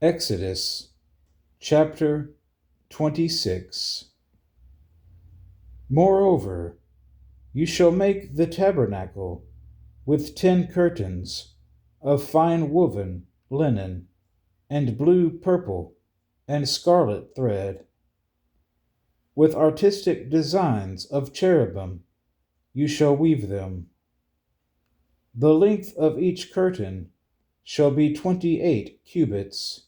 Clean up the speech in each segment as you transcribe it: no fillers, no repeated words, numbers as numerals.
Exodus chapter 26. Moreover, you shall make the tabernacle with 10 curtains of fine woven linen, and blue, purple, and scarlet thread. With artistic designs of cherubim you shall weave them. The length of each curtain shall be 28 cubits,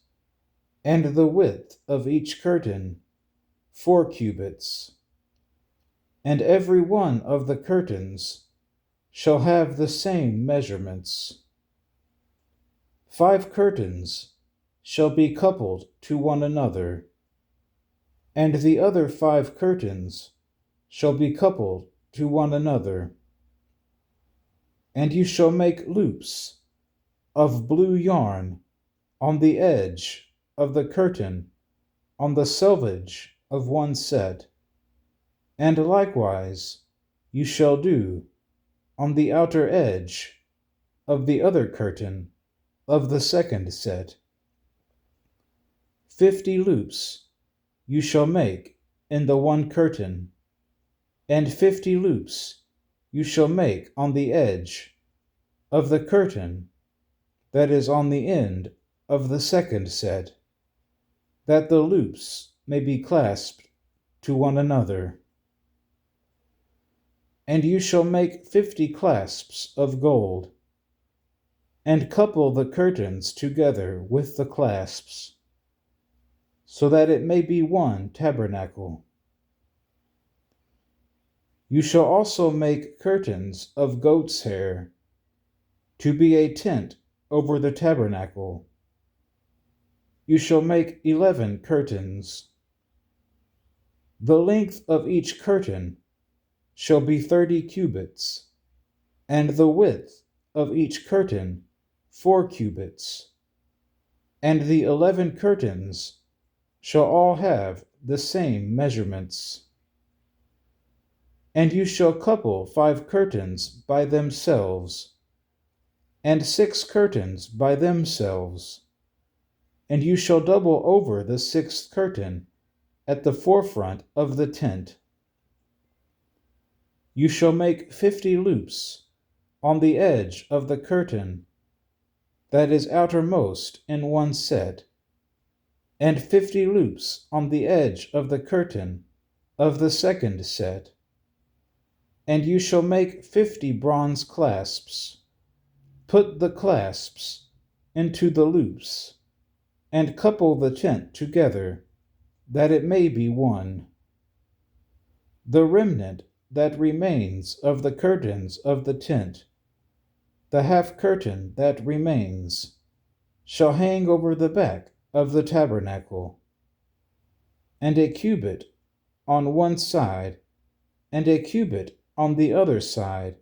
and the width of each curtain 4 cubits. And every one of the curtains shall have the same measurements. 5 curtains shall be coupled to one another, and the other 5 curtains shall be coupled to one another. And you shall make loops of blue yarn on the edge of the curtain on the selvage of one set, and likewise you shall do on the outer edge of the other curtain of the second set. 50 loops you shall make in the one curtain, and 50 loops you shall make on the edge of the curtain that is on the end of the second set, that the loops may be clasped to one another. And you shall make 50 clasps of gold, and couple the curtains together with the clasps, so that it may be one tabernacle. You shall also make curtains of goat's hair, to be a tent over the tabernacle. You shall make 11 curtains. The length of each curtain shall be 30 cubits, and the width of each curtain 4 cubits. And the 11 curtains shall all have the same measurements. And you shall couple 5 curtains by themselves, and 6 curtains by themselves, and you shall double over the 6th curtain at the forefront of the tent. You shall make 50 loops on the edge of the curtain that is outermost in one set, and 50 loops on the edge of the curtain of the second set. And you shall make 50 bronze clasps. Put the clasps into the loops, and couple the tent together, that it may be one. The remnant that remains of the curtains of the tent, the half curtain that remains, shall hang over the back of the tabernacle, and a cubit on one side, and a cubit on the other side,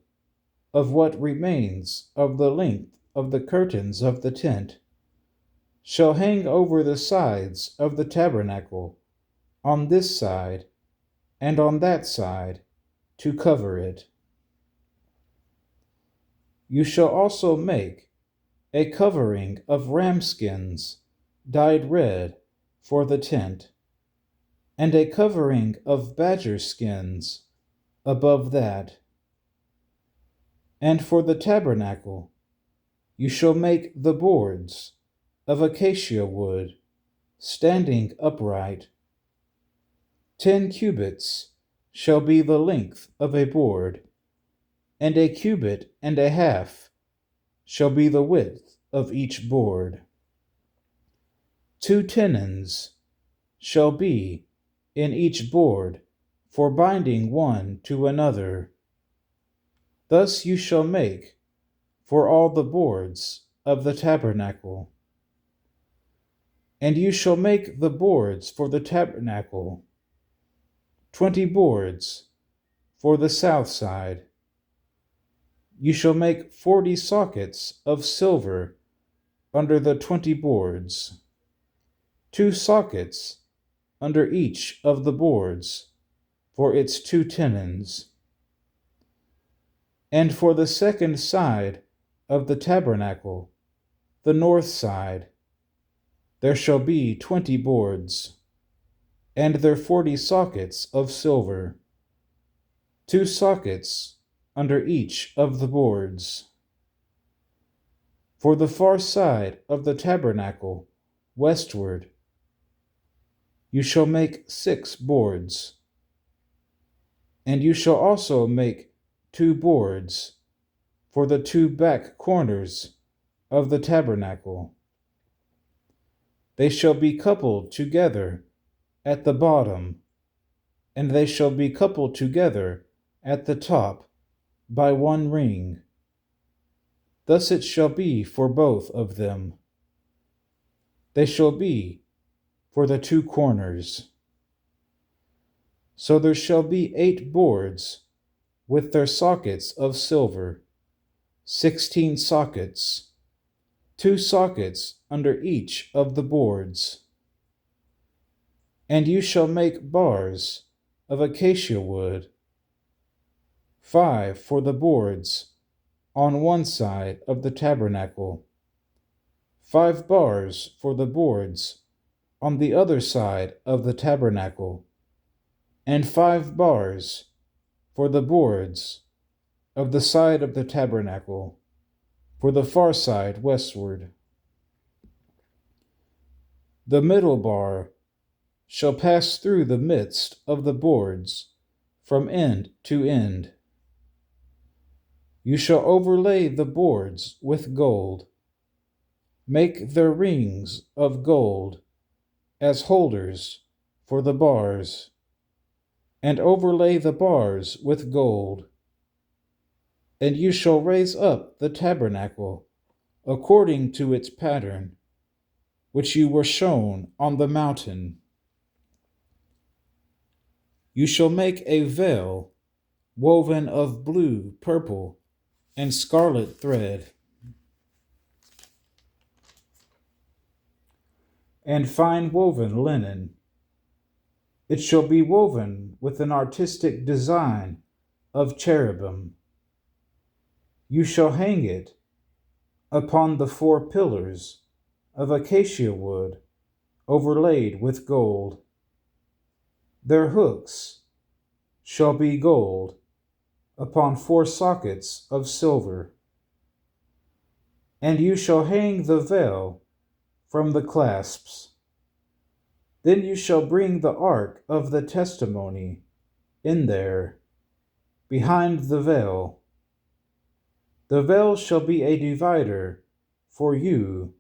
of what remains of the length of the curtains of the tent, shall hang over the sides of the tabernacle, on this side and on that side, to cover it. You shall also make a covering of ram skins dyed red for the tent, and a covering of badger skins above that. And for the tabernacle you shall make the boards of acacia wood, standing upright. 10 cubits shall be the length of a board, and a cubit and a half shall be the width of each board. 2 tenons shall be in each board for binding one to another. Thus you shall make for all the boards of the tabernacle. And you shall make the boards for the tabernacle, 20 boards for the south side. You shall make 40 sockets of silver under the 20 boards, 2 sockets under each of the boards for its 2 tenons. And for the second side of the tabernacle, the north side, there shall be 20 boards, and their 40 sockets of silver, 2 sockets under each of the boards. For the far side of the tabernacle, westward, you shall make 6 boards. And you shall also make 2 boards for the 2 back corners of the tabernacle. They shall be coupled together at the bottom, and they shall be coupled together at the top by 1 ring. Thus it shall be for both of them. They shall be for the 2 corners. So there shall be 8 boards with their sockets of silver, 16 sockets, 2 sockets under each of the boards. And you shall make bars of acacia wood, 5 for the boards on one side of the tabernacle, 5 bars for the boards on the other side of the tabernacle, and 5 bars for the boards of the side of the tabernacle, for the far side westward. The middle bar shall pass through the midst of the boards from end to end. You shall overlay the boards with gold. Make their rings of gold as holders for the bars, and overlay the bars with gold. And you shall raise up the tabernacle according to its pattern, which you were shown on the mountain. You shall make a veil woven of blue, purple, and scarlet thread, and fine woven linen. It shall be woven with an artistic design of cherubim. You shall hang it upon the 4 pillars of acacia wood overlaid with gold. Their hooks shall be gold upon 4 sockets of silver. And you shall hang the veil from the clasps. Then you shall bring the ark of the testimony in there, behind the veil. The veil shall be a divider for you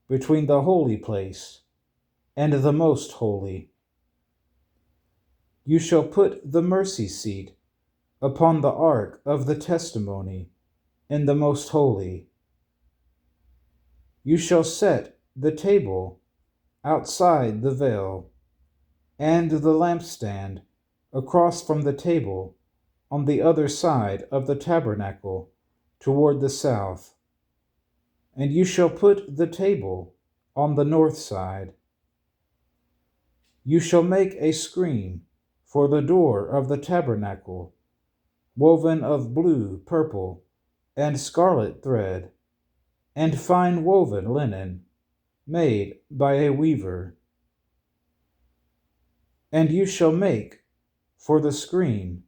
between the holy place and the most holy. You shall put the mercy seat upon the ark of the testimony in the most holy. You shall set the table outside the veil, and the lampstand across from the table on the other side of the tabernacle toward the south. And you shall put the table on the north side. You shall make a screen for the door of the tabernacle, woven of blue, purple, and scarlet thread, and fine woven linen, made by a weaver. And you shall make for the screen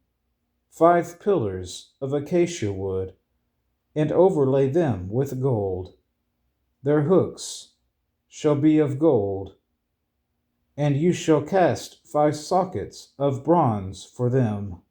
5 pillars of acacia wood, and overlay them with gold. Their hooks shall be of gold, and you shall cast 5 sockets of bronze for them.